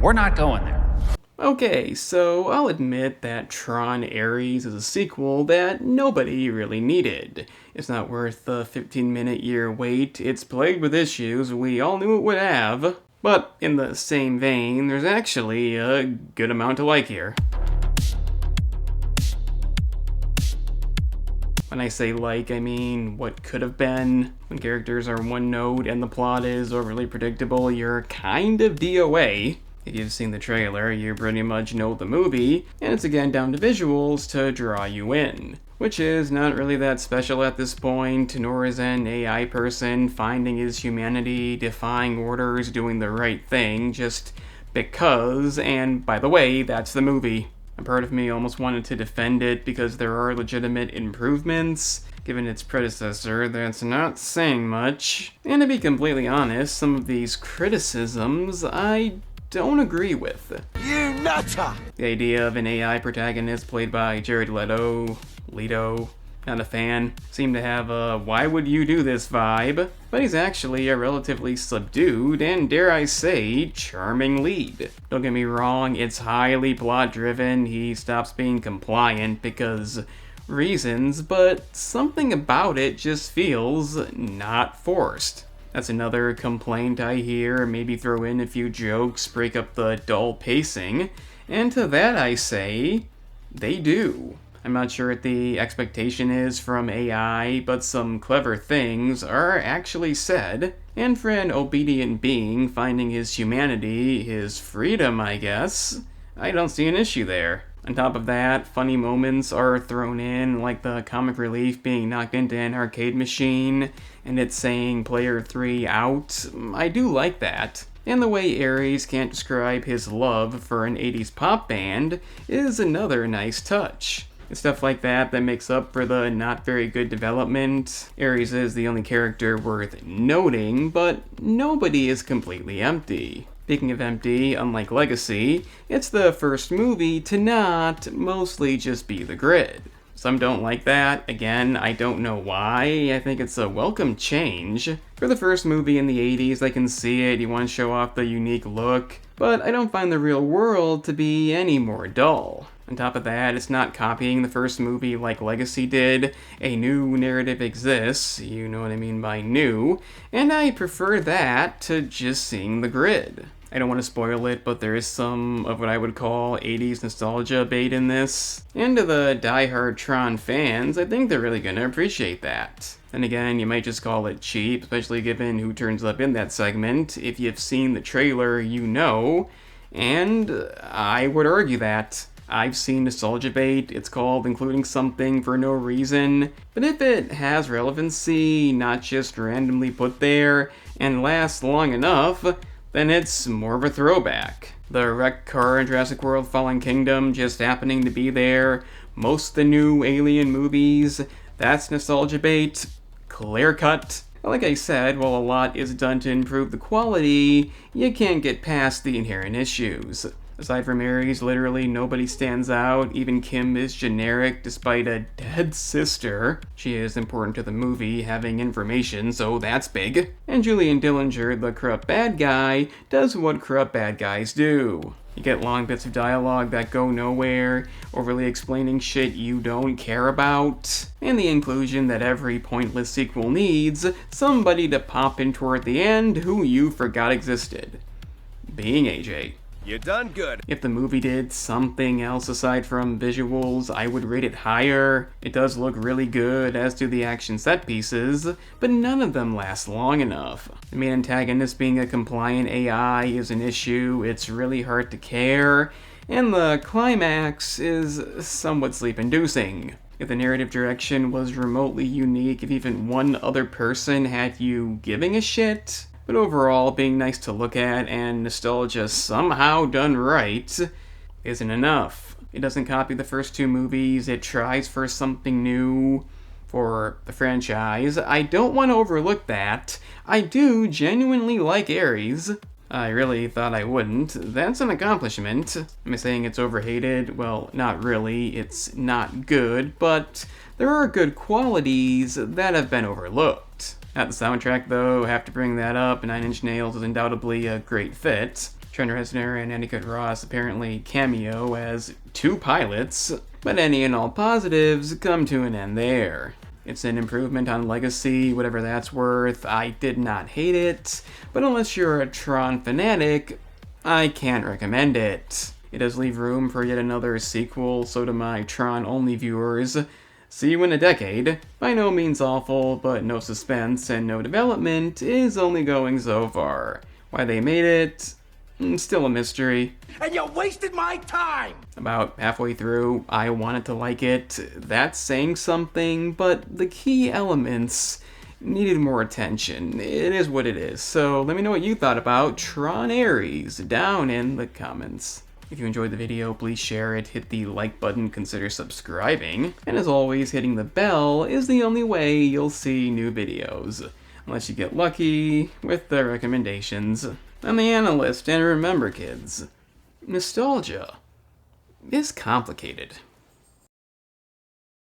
We're not going there. Okay, so I'll admit that Tron Ares is a sequel that nobody really needed. It's not worth the 15-minute-year wait. It's plagued with issues we all knew it would have. But in the same vein, there's actually a good amount to like here. When I say like, I mean what could have been. When characters are one note and the plot is overly predictable, you're kind of DOA. If you've seen the trailer, you pretty much know the movie, and it's again down to visuals to draw you in. Which is not really that special at this point, nor is an AI person finding his humanity, defying orders, doing the right thing, just because, and by the way, that's the movie. A part of me almost wanted to defend it because there are legitimate improvements, given its predecessor, that's not saying much. And to be completely honest, some of these criticisms I don't agree with. You nutter! The idea of an AI protagonist played by Jared Leto, not a fan, seemed to have a why would you do this vibe, but he's actually a relatively subdued and, dare I say, charming lead. Don't get me wrong, it's highly plot driven, he stops being compliant because reasons, but something about it just feels not forced. That's another complaint I hear, maybe throw in a few jokes, break up the dull pacing, and to that I say, they do. I'm not sure what the expectation is from AI, but some clever things are actually said, and for an obedient being finding his humanity, his freedom I guess, I don't see an issue there. On top of that, funny moments are thrown in, like the comic relief being knocked into an arcade machine, and it saying player 3 out. I do like that. And the way Ares can't describe his love for an 80s pop band is another nice touch. It's stuff like that that makes up for the not very good development. Ares is the only character worth noting, but nobody is completely empty. Speaking of empty, unlike Legacy, it's the first movie to not mostly just be the grid. Some don't like that. Again, I don't know why. I think it's a welcome change. For the first movie in the 80s, I can see it. You want to show off the unique look, but I don't find the real world to be any more dull. On top of that, it's not copying the first movie like Legacy did. A new narrative exists, you know what I mean by new, and I prefer that to just seeing the grid. I don't want to spoil it, but there is some of what I would call 80s nostalgia bait in this. And to the die-hard Tron fans, I think they're really going to appreciate that. Then again, you might just call it cheap, especially given who turns up in that segment. If you've seen the trailer, you know, and I would argue that. I've seen nostalgia bait, it's called including something for no reason, but if it has relevancy, not just randomly put there, and lasts long enough, then it's more of a throwback. The wrecked car in Jurassic World Fallen Kingdom just happening to be there, most of the new Alien movies, that's nostalgia bait, clear cut. Like I said, while a lot is done to improve the quality, you can't get past the inherent issues. Aside from Ares, literally nobody stands out. Even Kim is generic despite a dead sister. She is important to the movie, having information, so that's big. And Julian Dillinger, the corrupt bad guy, does what corrupt bad guys do. You get long bits of dialogue that go nowhere, overly explaining shit you don't care about, and the inclusion that every pointless sequel needs somebody to pop in toward the end who you forgot existed. Being AJ. You done good. If the movie did something else aside from visuals, I would rate it higher. It does look really good, as do the action set pieces, but none of them last long enough. The main antagonist being a compliant AI is an issue, it's really hard to care, and the climax is somewhat sleep-inducing. If the narrative direction was remotely unique, if even one other person had you giving a shit, but overall, being nice to look at and nostalgia somehow done right isn't enough. It doesn't copy the first two movies, it tries for something new for the franchise. I don't want to overlook that. I do genuinely like Ares. I really thought I wouldn't. That's an accomplishment. Am I saying it's overhated? Well, not really. It's not good, but there are good qualities that have been overlooked. At the soundtrack, though, have to bring that up. Nine Inch Nails is undoubtedly a great fit. Trent Reznor and Atticus Ross apparently cameo as two pilots, but any and all positives come to an end there. It's an improvement on Legacy, whatever that's worth. I did not hate it, but unless you're a Tron fanatic, I can't recommend it. It does leave room for yet another sequel, so to my Tron-only viewers, see you in a decade. By no means awful, but no suspense and no development is only going so far. Why they made it, still a mystery. And you wasted my time! About halfway through, I wanted to like it. That's saying something, but the key elements needed more attention. It is what it is. So let me know what you thought about Tron Ares down in the comments. If you enjoyed the video, please share it, hit the like button, consider subscribing, and as always, hitting the bell is the only way you'll see new videos. Unless you get lucky with the recommendations. I'm the Analyst, and remember kids, nostalgia is complicated.